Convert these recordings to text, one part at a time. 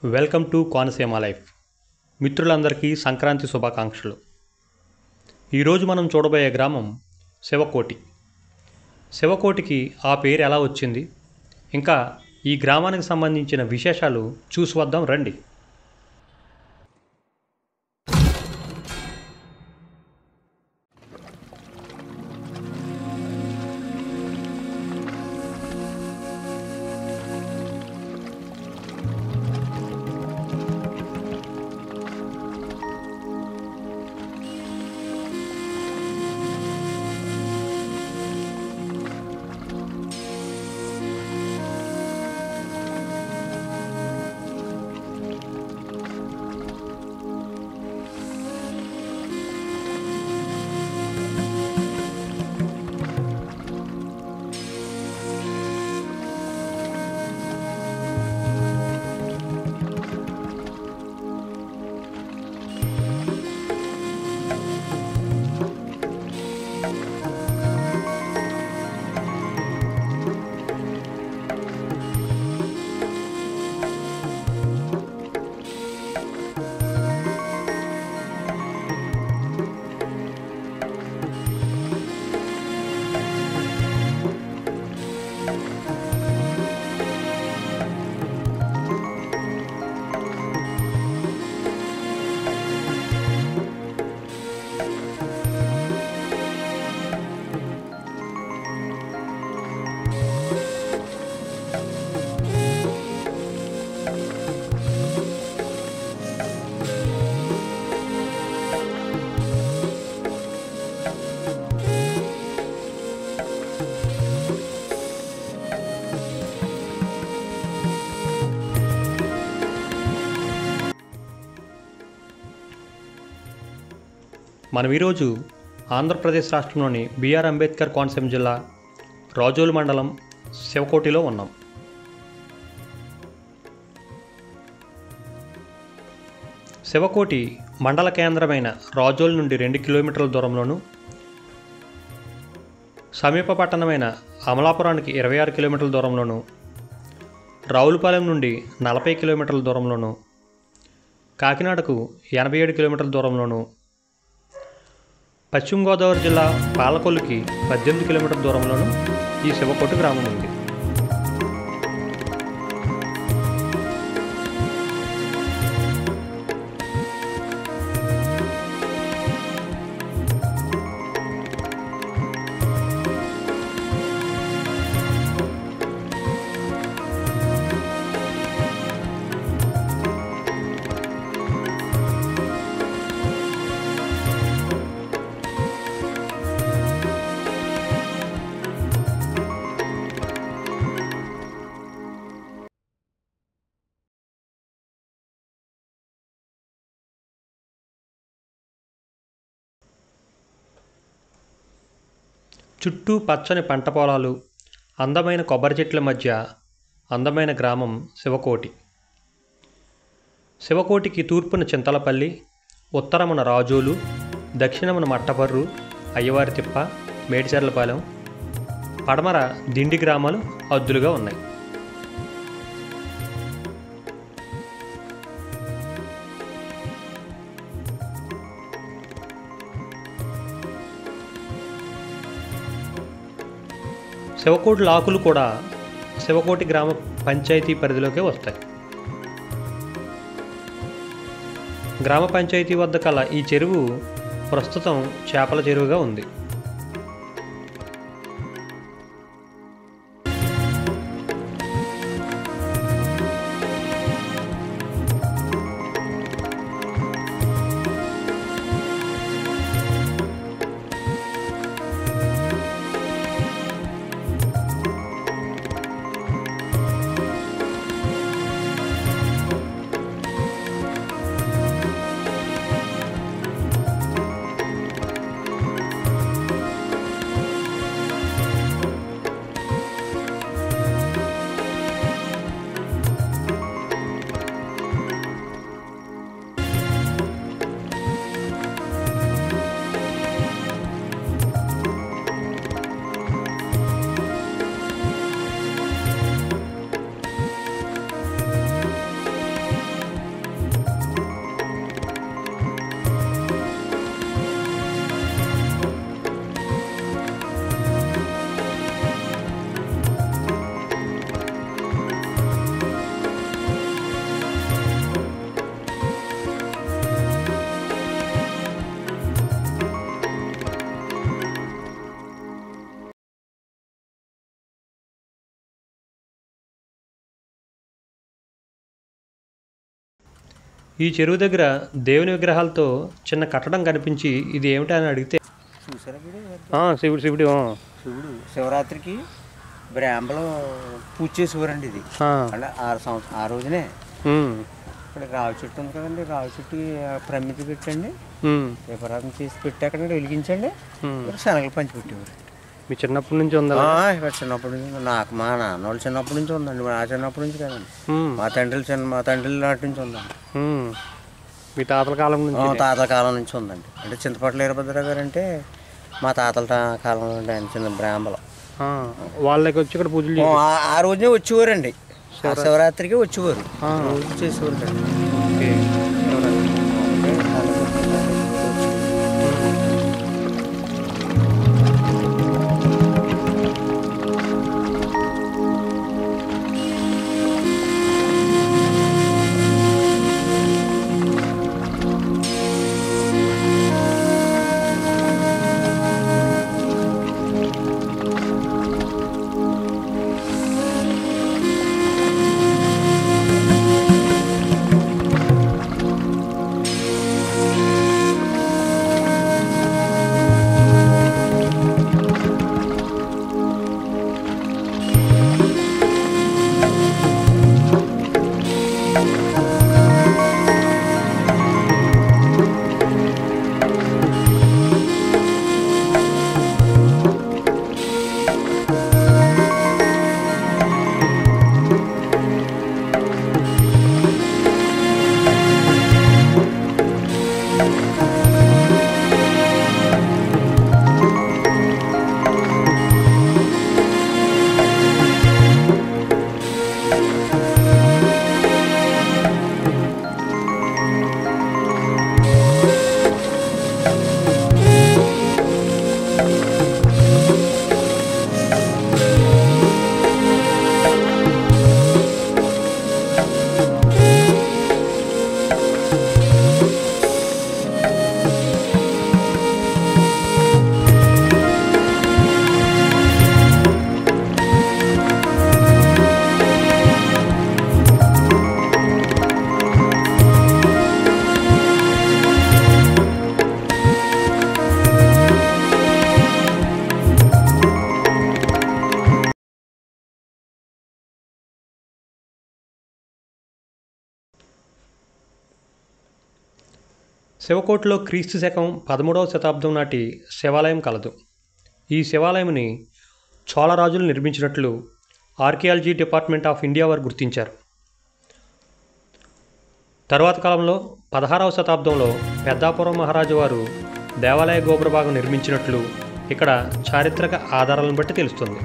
Welcome to Konaseema life. మిత్రులందరికీ సంక్రాంతి శుభాకాంక్షలు. ఈరోజు మనం చూడబోయే గ్రామం శివకోటి. శివకోటికి ఆ పేరు ఎలా వచ్చింది, ఇంకా ఈ గ్రామానికి సంబంధించిన విశేషాలు చూసి వద్దాం రండి. మనం ఈరోజు ఆంధ్రప్రదేశ్ రాష్ట్రంలోని బిఆర్ అంబేద్కర్ కోనసీమ జిల్లా రాజోలు మండలం శివకోటిలో ఉన్నాం. శివకోటి మండల కేంద్రమైన రాజోలు నుండి 2 కిలోమీటర్ల దూరంలోను, సమీప పట్టణమైన అమలాపురానికి 26 కిలోమీటర్ల దూరంలోను, రావులపాలెం నుండి 40 కిలోమీటర్ల దూరంలోను, కాకినాడకు 87 కిలోమీటర్ల దూరంలోను, పశ్చిమ గోదావరి జిల్లా పాలకొల్లుకి 18 కిలోమీటర్ల దూరంలోనూ ఈ శివకోటి గ్రామం ఉంది. చుట్టూ పచ్చని పంట పొలాలు, అందమైన కొబ్బరి చెట్ల మధ్య అందమైన గ్రామం శివకోటి. శివకోటికి తూర్పున చింతలపల్లి, ఉత్తరమున రాజోలు, దక్షిణమున మట్టపర్రు, అయ్యవారితిప్ప, మేడిచెర్లపాలెం, పడమర దిండి గ్రామాలు హద్దులుగా ఉన్నాయి. శివకోటి లాకులు కూడా శివకోటి గ్రామ పంచాయతీ పరిధిలోకి వస్తాయి. గ్రామ పంచాయతీ వద్ద కల ఈ చెరువు ప్రస్తుతం చేపల చెరువుగా ఉంది. ఈ చెరువు దగ్గర దేవుని విగ్రహాలతో చిన్న కట్టడం కనిపించి ఇది ఏమిటి అని అడిగితే చూసారా శివుడు శివుడు శివుడు శివరాత్రికి బ్రాంబలో పూజ చేసేవారండి. ఇది అంటే 6 సంవత్సరం ఆ రోజునే. ఇక్కడ రావి చెట్టు ఉంది కదండి, రావి చెట్టు ప్రమిది పెట్టండి, దీపారాధన చేసి పెట్టి అక్కడ వెలిగించండి, శనగలు పంచి పెట్టేవారు. మీ చిన్నప్పటి నుంచి ఉందా? చిన్నప్పటి నుంచి నాకు మా నాన్న వాళ్ళు చిన్నప్పటి నుంచి ఉందండి. మా చిన్నప్పటి నుంచి కదండి, మా తండ్రులు నాటి నుంచి ఉందండి. మీ తాతల కాలం నుంచి? తాతల కాలం నుంచి ఉందండి. అంటే చింతపట్ల వీరభద్ర గారు అంటే మా తాతల కాలం నుండి ఆయన చిన్న బ్రాహ్మలో వాళ్ళకి వచ్చి ఇక్కడ పూజలు ఆ రోజునే వచ్చేవారండి. శివరాత్రికి వచ్చేవారు, రోజు చేసేవారు. శివకోటలో క్రీస్తు శకం 13వ శతాబ్దం నాటి శివాలయం కలదు. ఈ శివాలయంని చోళరాజులు నిర్మించినట్లు ఆర్కియాలజీ డిపార్ట్మెంట్ ఆఫ్ ఇండియా వారు గుర్తించారు. తరువాత కాలంలో 16వ శతాబ్దంలో పెద్దాపురం మహారాజు వారు దేవాలయ గోపుర భాగం నిర్మించినట్లు ఇక్కడ చారిత్రక ఆధారాలను బట్టి తెలుస్తుంది.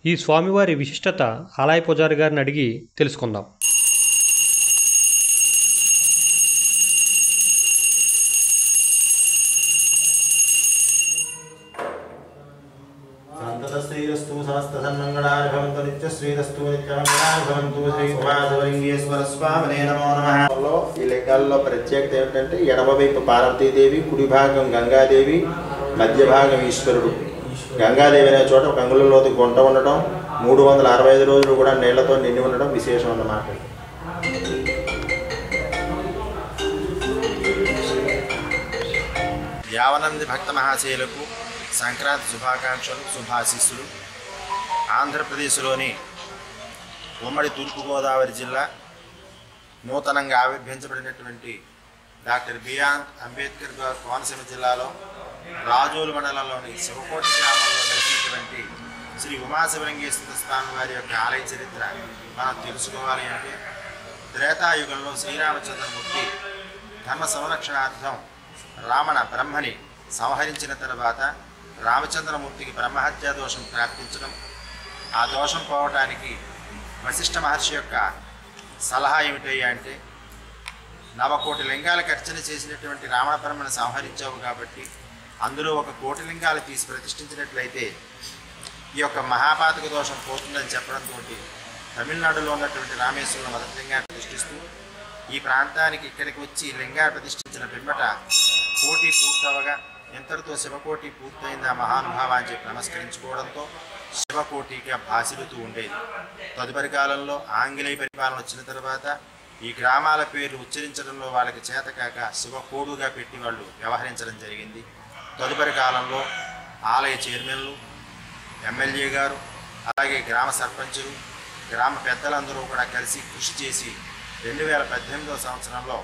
ఈ స్వామివారి విశిష్టత ఆలయ పూజారి గారిని అడిగి తెలుసుకుందాం. సంత ततस्त्रीरस्तु समस्तसन्मङ्गलानि भवन्तु नित्यश्रीरस्तु नित्यमङ्गलानि भवन्तु శ్రీ ఉమాధవలింగేశ్వర స్వామినే నమో నమః। ఈ లింగాల్లో ప్రత్యేకత ఏమిటంటే ఎడమ వైపు పార్వతీదేవి, కుడి భాగం గంగాదేవి, మధ్య భాగం ఈశ్వరుడు। గంగాదేవి అనే చోట ఒక అంగుళంలోతు గుంట ఉండటం, 365 రోజులు కూడా నీళ్లతో నిండి ఉండడం విశేషం అన్నమాట। యావనంది భక్త మహాశయులకు సంక్రాంతి శుభాకాంక్షలు, శుభాశీస్సులు। ఆంధ్రప్రదేశ్లోని ఉమ్మడి తూర్పుగోదావరి జిల్లా నూతనంగా ఆవిర్భించబడినటువంటి డాక్టర్ బిఆర్ అంబేద్కర్ గారు కోనసీమ జిల్లాలో రాజోలు మండలంలోని శివకోటి గ్రామంలో వెలిసినటువంటి శ్రీ ఉమాశివలింగేశ్వర స్వామి వారి యొక్క ఆలయ చరిత్ర మనం తెలుసుకోవాలి అంటే, త్రేతాయుగంలో శ్రీరామచంద్రమూర్తి ధర్మ సంరక్షణార్థం రావణ బ్రహ్మని సంహరించిన తర్వాత రామచంద్రమూర్తికి బ్రహ్మహత్యా దోషం ప్రాప్తించడం, ఆ దోషం పోవటానికి వశిష్ఠ మహర్షి యొక్క సలహా ఏమిటయ్యా అంటే, 9 కోటి లింగాలకు అర్చన చేసినటువంటి రావణ బ్రహ్మను సంహరించావు కాబట్టి అందులో 1 కోటి లింగాలు తీసి ప్రతిష్ఠించినట్లయితే ఈ యొక్క మహాపాతక దోషం పోతుందని చెప్పడంతో తమిళనాడులో ఉన్నటువంటి రామేశ్వరంలో మొదటి లింగాన్ని ప్రతిష్ఠిస్తూ ఈ ప్రాంతానికి ఇక్కడికి వచ్చి లింగాన్ని ప్రతిష్ఠించిన పిమ్మట కోటి పూర్తవగా ఎంతటితో శివకోటి పూర్తయింది ఆ మహానుభావ అని చెప్పి నమస్కరించుకోవడంతో శివకోటిగా భాసిల్లుతూ ఉండేది। తదుపరి కాలంలో ఆంగ్లేయ పరిపాలన వచ్చిన తర్వాత ఈ గ్రామాల పేర్లు ఉచ్చరించడంలో వాళ్ళకి చేతకాక శివకోడుగా పెట్టి వాళ్ళు వ్యవహరించడం జరిగింది। తదుపరి కాలంలో ఆలయ చైర్మన్లు, ఎమ్మెల్యే గారు, అలాగే గ్రామ సర్పంచులు, గ్రామ పెద్దలందరూ కూడా కలిసి కృషి చేసి 2018వ సంవత్సరంలో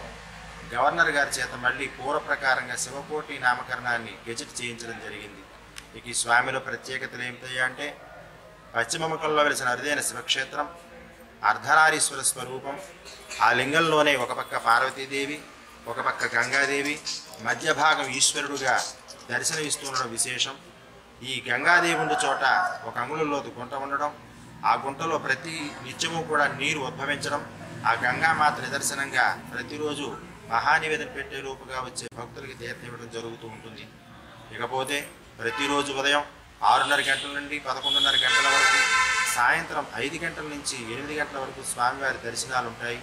గవర్నర్ గారి చేత మళ్ళీ పూర్వ ప్రకారంగా శివకోటి నామకరణాన్ని గెజెట్ చేయించడం జరిగింది। ఇక ఈ స్వామిలో ప్రత్యేకతలు ఏమిటయ్యా అంటే, పశ్చిమ ముఖంలో వెలిసిన అరుదైన శివక్షేత్రం, అర్ధనారీశ్వర స్వరూపం, ఆ లింగంలోనే ఒక పక్క పార్వతీదేవి, ఒక పక్క గంగాదేవి, మధ్య భాగం ఈశ్వరుడుగా దర్శనమిస్తుండడం విశేషం। ఈ గంగాదేవుడి చోట ఒక అంగుళంలోతు గుంట ఉండడం, ఆ గుంటలో ప్రతి నిత్యము కూడా నీరు ఉద్భవించడం, ఆ గంగామాత నిదర్శనంగా ప్రతిరోజు మహానివేదన పెట్టే రూపుగా వచ్చే భక్తులకి తీర్థం ఇవ్వడం జరుగుతూ ఉంటుంది। ఇకపోతే ప్రతిరోజు ఉదయం 6:30 గంటల నుండి 11:30 గంటల వరకు, సాయంత్రం 5 గంటల నుంచి 8 గంటల వరకు స్వామివారి దర్శనాలు ఉంటాయి।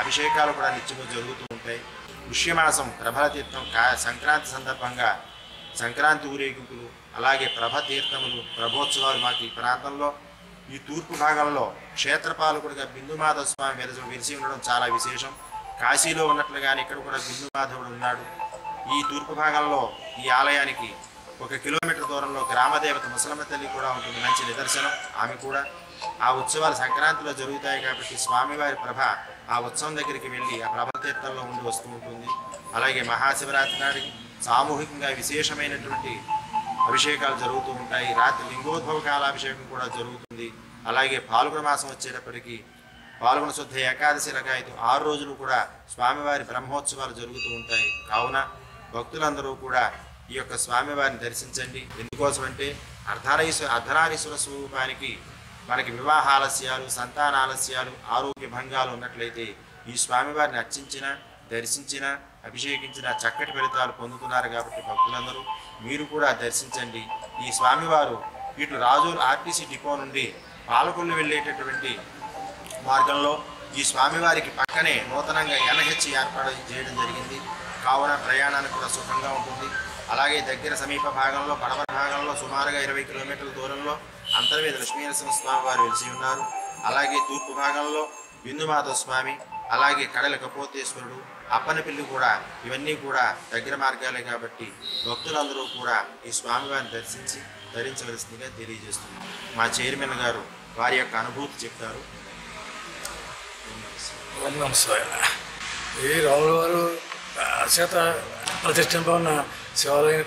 అభిషేకాలు కూడా నిత్యము జరుగుతూ ఉంటాయి। పుష్యమాసం ప్రభల తీర్థం సంక్రాంతి సందర్భంగా సంక్రాంతి ఊరేగింపులు, అలాగే ప్రభ తీర్థములు, ప్రభోత్సవాలు మాకు ఈ ప్రాంతంలో ఈ తూర్పు భాగంలో క్షేత్రపాలకుడిగా బిందుమాధవ స్వామి వెలిసి ఉండడం చాలా విశేషం। కాశీలో ఉన్నట్లుగానే ఇక్కడ కూడా బిందుమాధవుడు ఉన్నాడు। ఈ తూర్పు భాగంలో ఈ ఆలయానికి 1 కిలోమీటర్ దూరంలో గ్రామదేవత ముసలమ్మ తల్లి కూడా ఉంటుంది, మంచి నిదర్శనం। ఆమె కూడా ఆ ఉత్సవాలు సంక్రాంతిలో జరుగుతాయి కాబట్టి స్వామివారి ప్రభ ఆ ఉత్సవం దగ్గరికి వెళ్ళి ఆ ప్రభ తీర్థంలో ఉండి వస్తూ ఉంటుంది। అలాగే మహాశివరాత్రి నాటికి సామూహికంగా విశేషమైనటువంటి అభిషేకాలు జరుగుతూ ఉంటాయి। రాత్రి లింగోద్భవ కాలాభిషేకం కూడా జరుగుతుంది। అలాగే పాల్గొన మాసం వచ్చేటప్పటికి పాల్గొన శుద్ధ ఏకాదశి లగాయతు 6 రోజులు కూడా స్వామివారి బ్రహ్మోత్సవాలు జరుగుతూ ఉంటాయి। కావున భక్తులందరూ కూడా ఈ యొక్క స్వామివారిని దర్శించండి। ఎందుకోసమంటే అర్ధనారీశ్వర స్వరూపానికి మనకి వివాహాలస్యాలు, సంతానాలస్యాలు, ఆరోగ్య భంగాలు ఉన్నట్లయితే ఈ స్వామివారిని అర్చించిన, దర్శించిన, అభిషేకించిన చక్కటి ఫలితాలు పొందుతున్నారు కాబట్టి భక్తులందరూ మీరు కూడా దర్శించండి। ఈ స్వామివారు ఇటు రాజోలు ఆర్టీసీ డిపో నుండి పాలకొల్లు వెళ్ళేటటువంటి మార్గంలో ఈ స్వామివారికి పక్కనే నూతనంగా ఎన్హెచ్ ఏర్పాటు చేయడం జరిగింది। కావున ప్రయాణానికి కూడా సుఖంగా ఉంటుంది। అలాగే దగ్గర సమీప భాగంలో పడమర భాగంలో సుమారుగా 20 కిలోమీటర్ల దూరంలో అంతర్వేద లక్ష్మీనరసింహ స్వామి వారు వెలిసి ఉన్నారు। అలాగే తూర్పు భాగంలో బిందుమాధవ స్వామి, అలాగే కడల కపోతేశ్వరుడు, అప్పనపిల్లి కూడా, ఇవన్నీ కూడా దగ్గర మార్గాలే కాబట్టి భక్తులందరూ కూడా ఈ స్వామివారిని దర్శించి ధరించవలసిందిగా తెలియజేస్తున్నారు। మా చైర్మన్ గారు వారి యొక్క అనుభూతి చెప్తారు। ఈ రాముల వారు చేత ప్రతిష్ఠింపన్న శివాలయం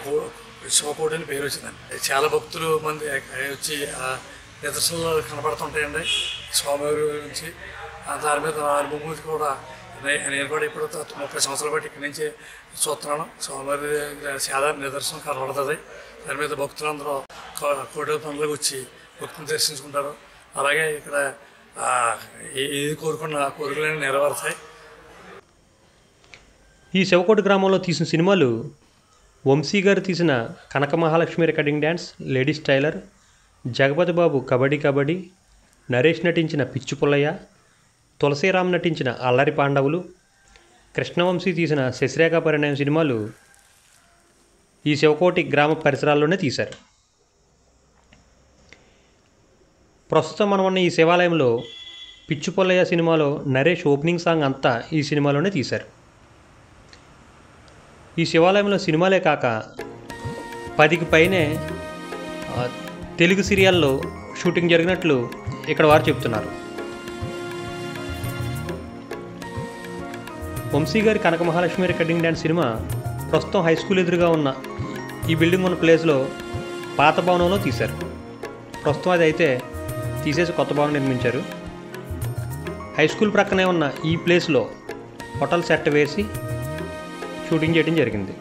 శివకోటి అని పేరు వచ్చిందండి। చాలా భక్తులు మంది వచ్చి నిదర్శనలు కనపడుతుంటాయండి స్వామివారి గురించి। దాని మీద నా అనుభూతి కూడా నేను కూడా ఇప్పుడు 30 సంవత్సరాలు బట్టి ఇక్కడి నుంచి చూస్తున్నాను। స్వామివారి సాధారణ నిదర్శనం కనబడుతుంది। దాని మీద భక్తులందరూ కోటి పనులకు వచ్చి భక్తులు దర్శించుకుంటారు। అలాగే ఇక్కడ ఏది కోరుకున్న కోరికలన్నీ నెరవేరుతాయి। ఈ శివకోటి గ్రామంలో తీసిన సినిమాలు వంశీ గారు తీసిన Kanaka Mahalakshmi recording dance, ladies tailor, Jagapathi Babu Kabaddi Kabaddi, Naresh నటించిన పిచ్చి పుల్లయ్య, తులసీరామ్ నటించిన అల్లరి పాండవులు, కృష్ణవంశీ తీసిన శశిరేఖ పరిణయం సినిమాలు ఈ శివకోటి గ్రామ పరిసరాల్లోనే తీశారు. ప్రస్తుతం మనం ఉన్న ఈ శివాలయంలో పిచ్చి పుల్లయ్య సినిమాలో నరేష్ ఓపెనింగ్ సాంగ్ అంతా ఈ సినిమాలోనే తీశారు. ఈ శివాలయంలో సినిమాలే కాక 10కి పైనే తెలుగు సీరియల్లో షూటింగ్ జరిగినట్లు ఇక్కడ వారు చెప్తున్నారు. వంశీ గారి కనక మహాలక్ష్మి రికార్డింగ్ డ్యాన్స్ సినిమా ప్రస్తుతం హై స్కూల్ ఎదురుగా ఉన్న ఈ బిల్డింగ్ ఉన్న ప్లేస్లో పాత భవనంలో తీశారు. ప్రస్తుతం అది అయితే తీసేసి కొత్త భవనం నిర్మించారు. హై స్కూల్ ప్రక్కనే ఉన్న ఈ ప్లేస్లో హోటల్ సెట్ వేసి షూటింగ్ చేయడం జరిగింది.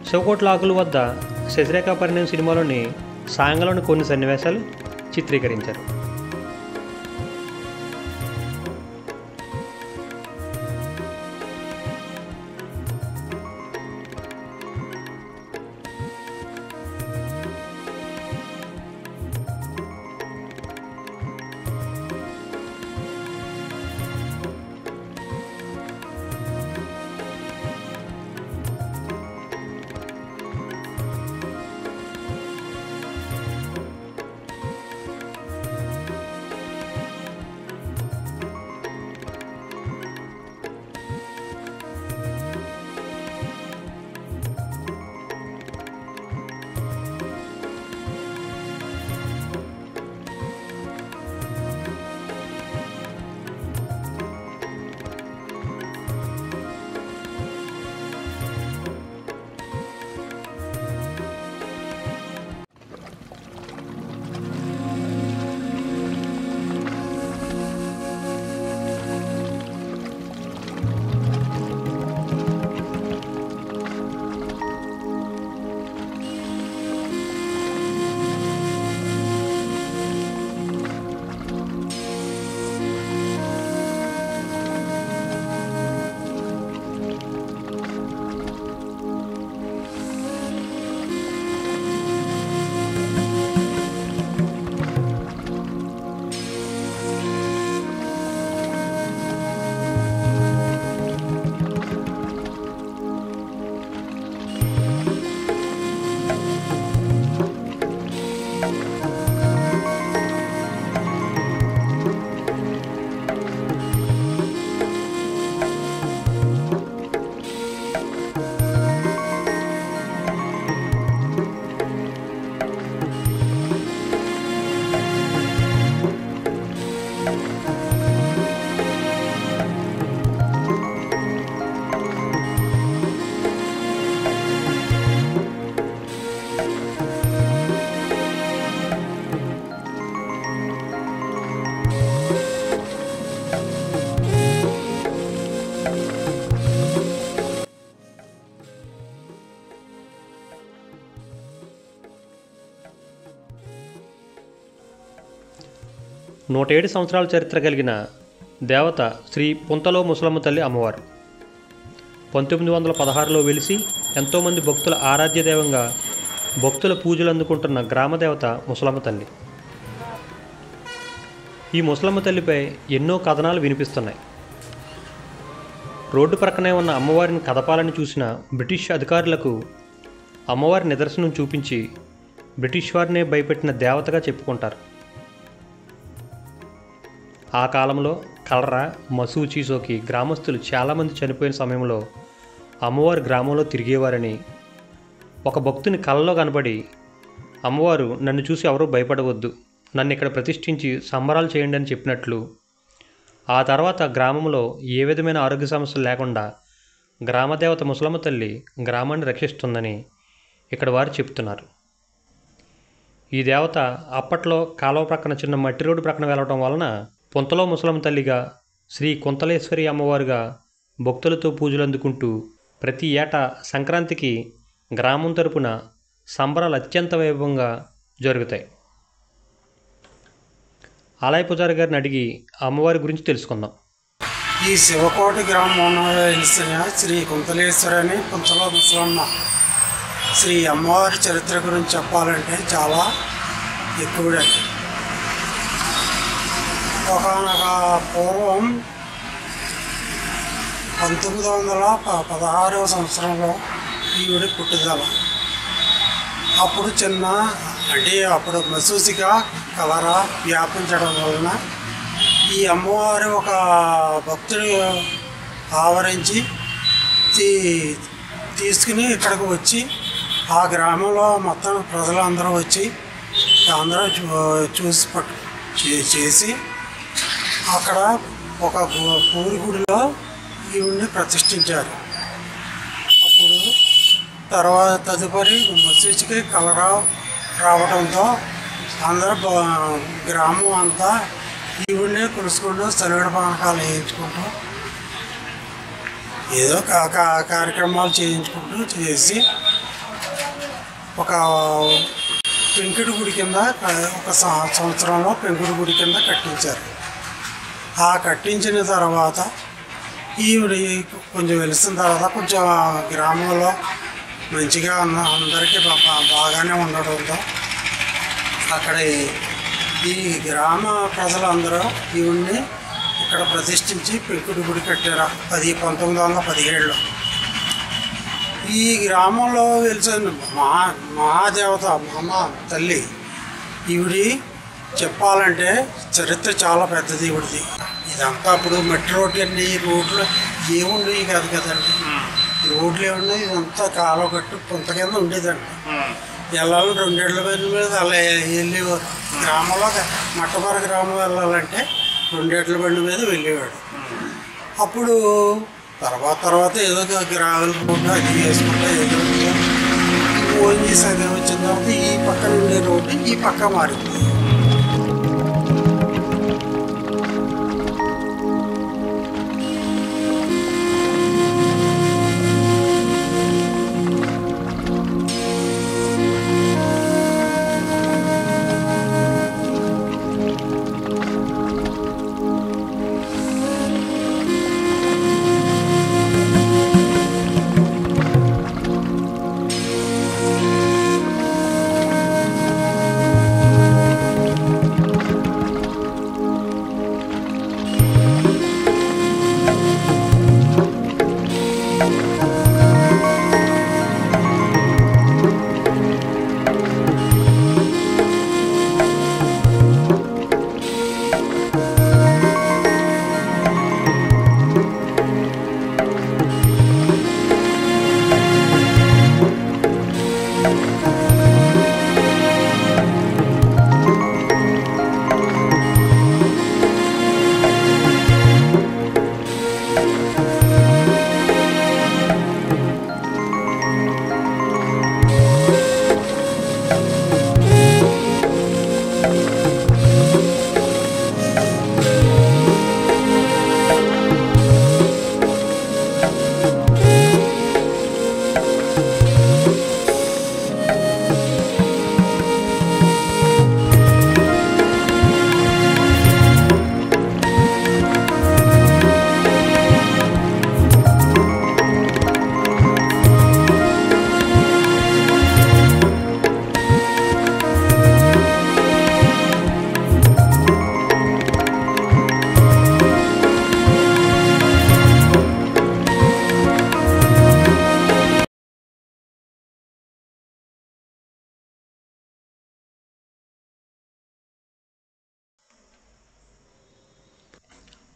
శివకోటి లాకుల వద్ద శశిరేఖ పరిణయం సినిమాలోని సాంగలోని కొన్ని సన్నివేశాలు చిత్రీకరించారు. నూట 7 సంవత్సరాల చరిత్ర కలిగిన దేవత శ్రీ పుంతలో ముసలమ్మ తల్లి అమ్మవారు. 1916లో వెలిసి ఎంతోమంది భక్తుల ఆరాధ్య దైవంగా భక్తుల పూజలు అందుకుంటున్న గ్రామదేవత ముసలమ్మ తల్లి. ఈ ముసలమ్మ తల్లిపై ఎన్నో కథనాలు వినిపిస్తున్నాయి. రోడ్డు ప్రక్కనే ఉన్న అమ్మవారిని కదపాలని చూసిన బ్రిటిష్ అధికారులకు అమ్మవారి నిదర్శనం చూపించి బ్రిటిష్ వారినే భయపెట్టిన దేవతగా చెప్పుకుంటారు. ఆ కాలంలో కలరా, మసూచి సోకి గ్రామస్తులు చాలామంది చనిపోయిన సమయంలో అమ్మవారు గ్రామంలో తిరిగేవారని, ఒక భక్తుని కలలో కనబడి అమ్మవారు నన్ను చూసి ఎవరూ భయపడవద్దు, నన్ను ఇక్కడ ప్రతిష్ఠించి సంబరాలు చేయండి అని చెప్పినట్లు, ఆ తర్వాత గ్రామంలో ఏ విధమైన ఆరోగ్య సమస్యలు లేకుండా గ్రామదేవత ముసలమ్మ తల్లి గ్రామాన్ని రక్షిస్తుందని ఇక్కడ వారు చెప్తున్నారు. ఈ దేవత అప్పట్లో కాలువ ప్రక్కన చిన్న మట్టి రోడ్డు ప్రక్కన వెళ్ళటం వలన పొంతలో ముసలమ్మ తల్లిగా, శ్రీ కుంతలేశ్వరి అమ్మవారుగా భక్తులతో పూజలు అందుకుంటూ ప్రతి ఏటా సంక్రాంతికి గ్రామం తరపున సంబరాలు అత్యంత వైభవంగా జరుగుతాయి. ఆలయ పూజారి గారిని అడిగి అమ్మవారి గురించి తెలుసుకుందాం. ఈ శివకోటి గ్రామంలో వెలిసిన శ్రీ కుంతలేశ్వరి అని కుంతలో ముసలమ్మ శ్రీ అమ్మవారి చరిత్ర గురించి చెప్పాలంటే చాలా ఎక్కువే. ఒకనొక పూర్వం 1916వ సంవత్సరంలో ఈవిడ పుట్టుదల. అప్పుడు అప్పుడు మసూసిగా కలరా వ్యాపించడం వలన ఈ అమ్మవారు ఒక భక్తుడు ఆవరించి తీసుకుని ఇక్కడికి వచ్చి ఆ గ్రామంలో మొత్తం ప్రజలందరూ వచ్చి అందరూ చేసి అక్కడ ఒక పూరి గుడిలో ఈవిడ్ని ప్రతిష్ఠించారు. అప్పుడు తదుపరి మసూచికి కలరా రావడంతో అందరూ గ్రామం అంతా ఈవిడ్ని కొలుసుకుంటూ చలివిడ పానకాలు వేయించుకుంటూ ఏదో కార్యక్రమాలు చేసి ఒక పెంకుడు గుడి కింద ఒక సంవత్సరంలో పెంకుడు గుడి కింద కట్టించారు. ఆ కట్టించిన తర్వాత ఈవిడ కొంచెం వెలిసిన తర్వాత కొంచెం గ్రామంలో మంచిగా అందరికీ బాగానే ఉండడంతో అక్కడ ఈ గ్రామ ప్రజలందరూ ఈవిడ్ని ఇక్కడ ప్రతిష్ఠించి పెంకుడు గుడి కట్టారు 1917లో. ఈ గ్రామంలో వెలిసిన మహాదేవత అమ్మ తల్లి ఈవిడి చెప్పాలంటే చరిత్ర చాలా పెద్దది ఈవిడిది. ఇదంతా అప్పుడు మట్టి రోడ్లు అండి, రోడ్లు ఏముండేవి కాదు కదండి, రోడ్లు ఏమున్నాయి, ఇదంతా కాలువ కట్టు పొంత కింద ఉండేదండి. వెళ్ళాలని 2 ఏళ్ల బండి మీద అలా వెళ్ళేవారు. గ్రామంలో మట్టమర గ్రామం వెళ్ళాలంటే 2 ఏళ్ల బండి మీద వెళ్ళేవాడు. అప్పుడు తర్వాత ఏదో గ్రావెల్ రోడ్డు అది వేసుకుంటా ఏదో ఫోన్ చేసి అది వచ్చిన తర్వాత ఈ పక్కన ఉండే రోడ్డు ఈ పక్క మారింది.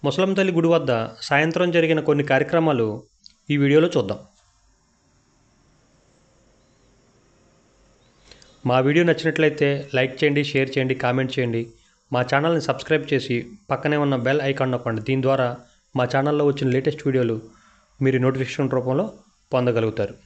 ముసలం తల్లి గుడి వద్ద సాయంత్రం జరిగిన కొన్ని కార్యక్రమాలు ఈ వీడియోలో చూద్దాం. మా వీడియో నచ్చినట్లయితే లైక్ చేయండి, షేర్ చేయండి, కామెంట్ చేయండి. మా ఛానల్ని సబ్స్క్రైబ్ చేసి పక్కనే ఉన్న బెల్ ఐకాన్ నొక్కండి. దీని ద్వారా మా ఛానల్లో వచ్చిన లేటెస్ట్ వీడియోలు మీరు నోటిఫికేషన్ రూపంలో పొందగలుగుతారు.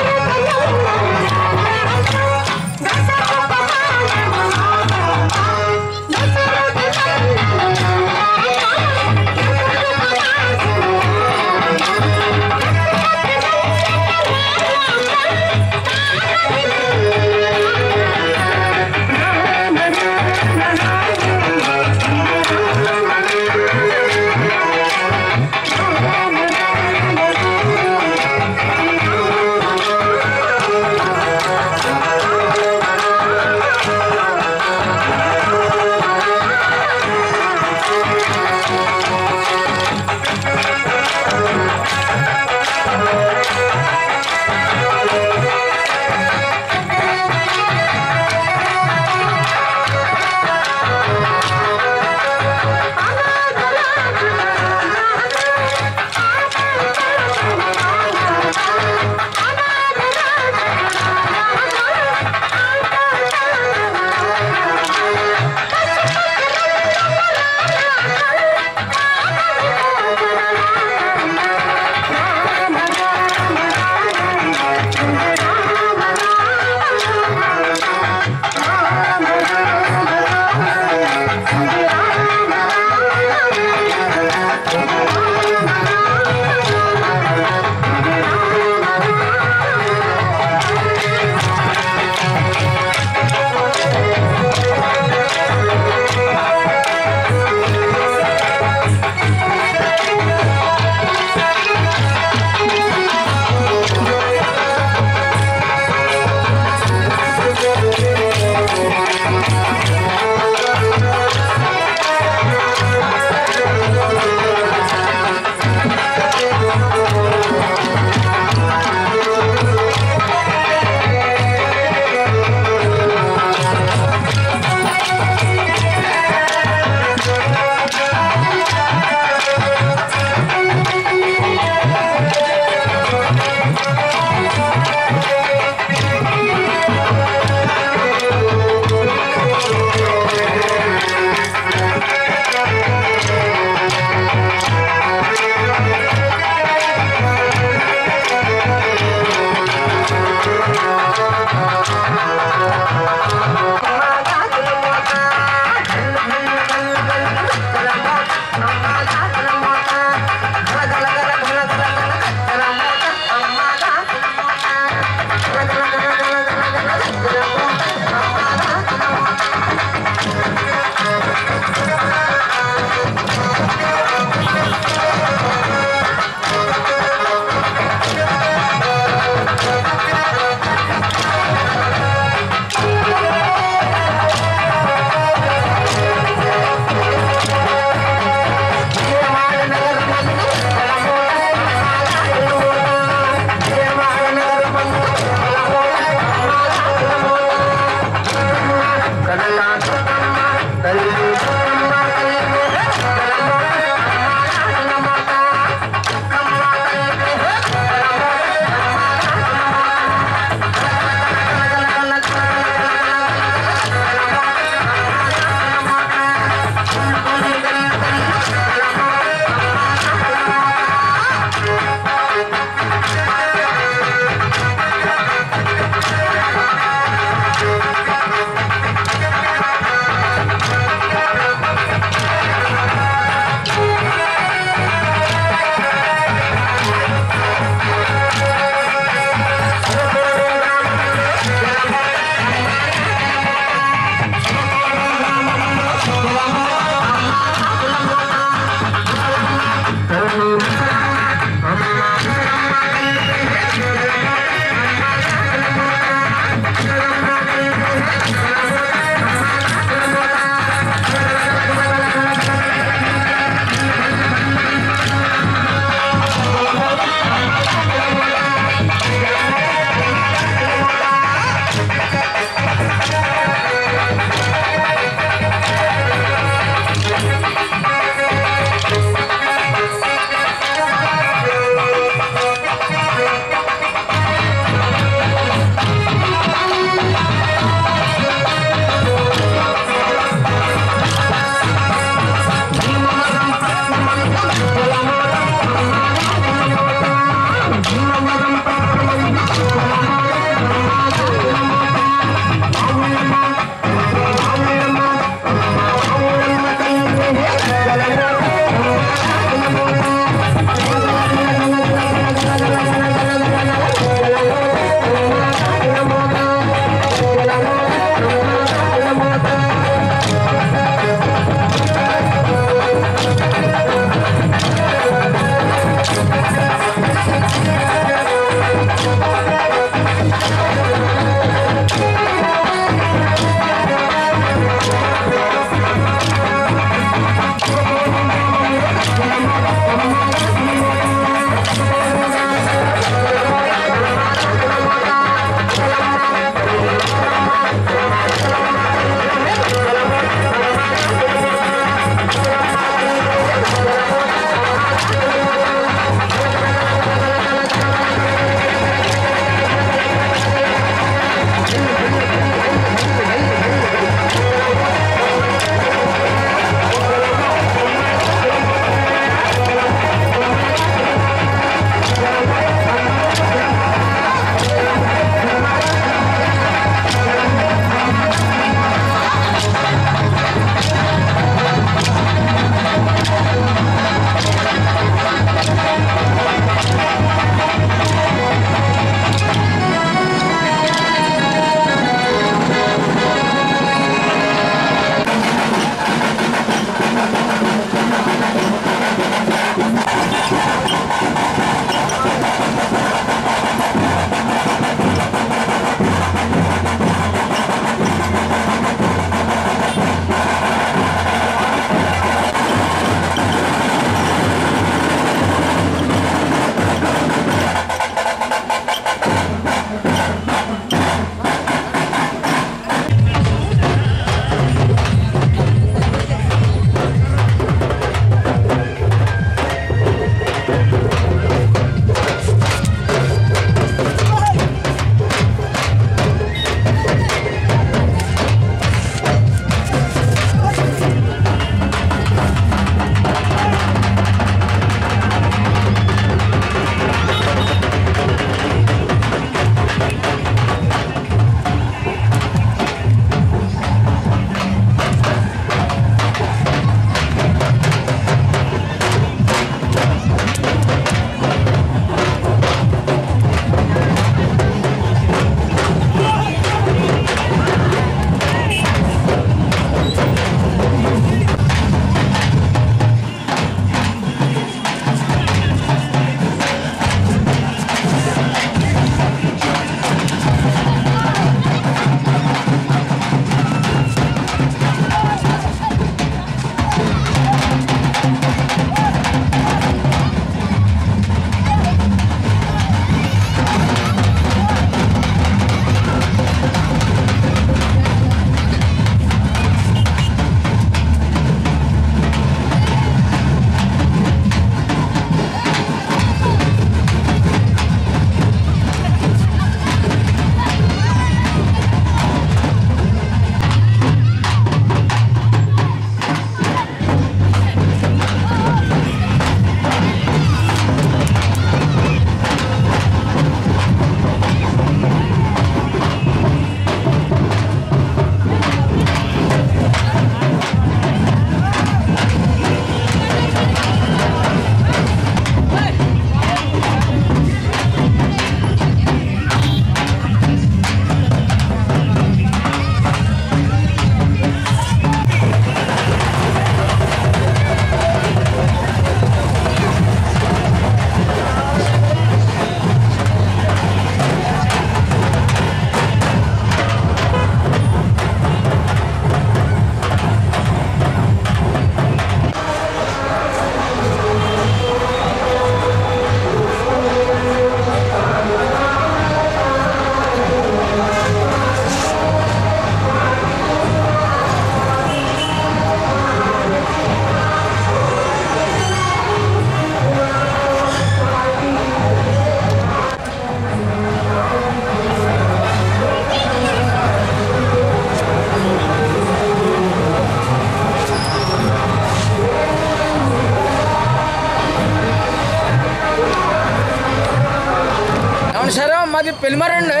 పెనుమరు అండి,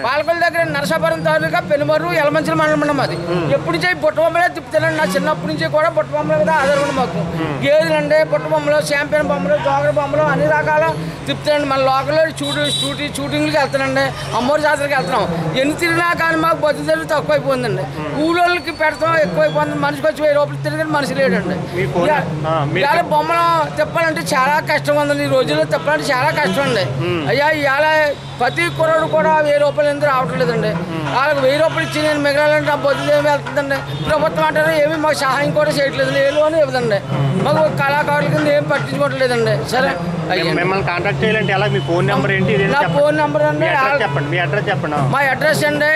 పాలకొల్లు దగ్గర నరసాపురం తాలూకా పెనుమరు యలమంచిల మండలం అది. ఎప్పుడు నుంచి బుట్టబొమ్మలే తిప్పుతానండి. నా చిన్నప్పటి నుంచి కూడా బుట్టబొమ్మల మీద ఆధారపడి మాకు గేదెలు అండి, బుట్టబొమ్మలు, శాంపియన్ బొమ్మలు, జోగర బొమ్మలు అన్ని రకాల తిప్పుతానండి. మన లోకల్లో షూటింగ్లకి వెళ్తానండి, అమ్మోరి జాతరకి వెళ్తున్నాం. ఎన్ని తిరిగినా కానీ మాకు బతుకు తెరువు తక్కువ అయిపోయిందండి. కూలోళ్ళకి పెడతాం ఎక్కువైపోతుంది. మనిషికి వచ్చి 1000 రూపాయలు తిరిగి మనిషి లేడండి. ఇవాళ బొమ్మలు తిప్పాలంటే చాలా కష్టం ఉందండి. ఈ రోజుల్లో తిప్పాలంటే చాలా కష్టం అండి. అయ్యా ఇవాళ ప్రతి కుర్రాడు కూడా 1000 రూపాయలు ఎందుకు రావట్లేదండి. వాళ్ళకి 1000 రూపాయలు ఇచ్చి నేను మిగలాలంటే ఆ బతులు ఏమి వెళ్తుందండి. ప్రభుత్వం అంటారు ఏమి మాకు సహాయం కూడా చేయట్లేదండి. ఏ లోను ఇవ్వదండి. మాకు కళాకారుల కింద ఏం పట్టించుకోవట్లేదండి. సరే మిమ్మల్ని కాంటాక్ట్ చేయాలంటే ఎలా? మీ ఫోన్ నెంబర్ ఏంటి? నా ఫోన్ నెంబర్ అండి, చెప్పండి. మీ అడ్రస్ చెప్పండి. మా అడ్రస్ అండి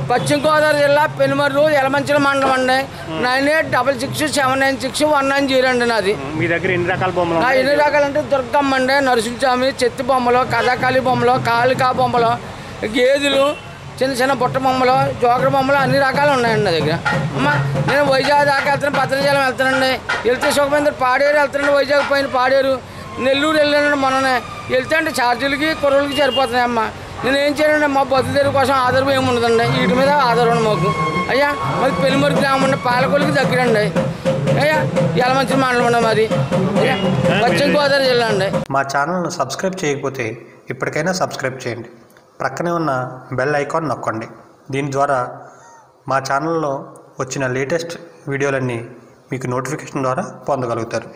పశ్చిమ గోదావరి జిల్లా పెనుమర్రు యలమంచిల మండలం అండి. 9866796190 అండి నాది. మీ దగ్గర ఎన్ని రకాల బొమ్మలు? ఎన్ని రకాలంటే దుర్గమ్మ అండి, నరసింహస్వామి, చెత్తి బొమ్మలు, కథాకాళి బొమ్మలు, కాళికా బొమ్మలు, గేదెలు, చిన్న చిన్న బుట్ట బొమ్మలు, జోకర బొమ్మలు అన్ని రకాలు ఉన్నాయండి నా దగ్గర. అమ్మ నేను వైజాగ్ దాకా వెళ్తాను, భద్రాచలం వెళ్తానండి. వెళ్తే సుఖమేంద్ర పాడేరు వెళ్తానండి, వైజాగ్ పైన పాడేరు, నెల్లూరు వెళ్ళానండి. మొన్ననే వెళ్తే అంటే ఛార్జీలకి కుర్రలకి సరిపోతున్నాయి. అమ్మ నేను ఏం చేయాలండి, మా బతుకు తెరువు కోసం ఆధారం ఏమి ఉండదండి. వీటి మీద ఆధారం మాకు. అయ్యా మాది పెనుమరు గ్రామం అండి, పాలకొల్లుకి దగ్గరండి. అయ్యా యలమంచిల మండలం అండి మాది, పశ్చిమ గోదావరి జిల్లా అండి. మా ఛానల్ను సబ్స్క్రైబ్ చేయకపోతే ఇప్పటికైనా సబ్స్క్రైబ్ చేయండి. ప్రక్కనే ఉన్న బెల్ ఐకాన్ నొక్కండి. దీని ద్వారా మా ఛానల్లో వచ్చిన లేటెస్ట్ వీడియోలన్నీ మీకు నోటిఫికేషన్ ద్వారా పొందగలుగుతారు.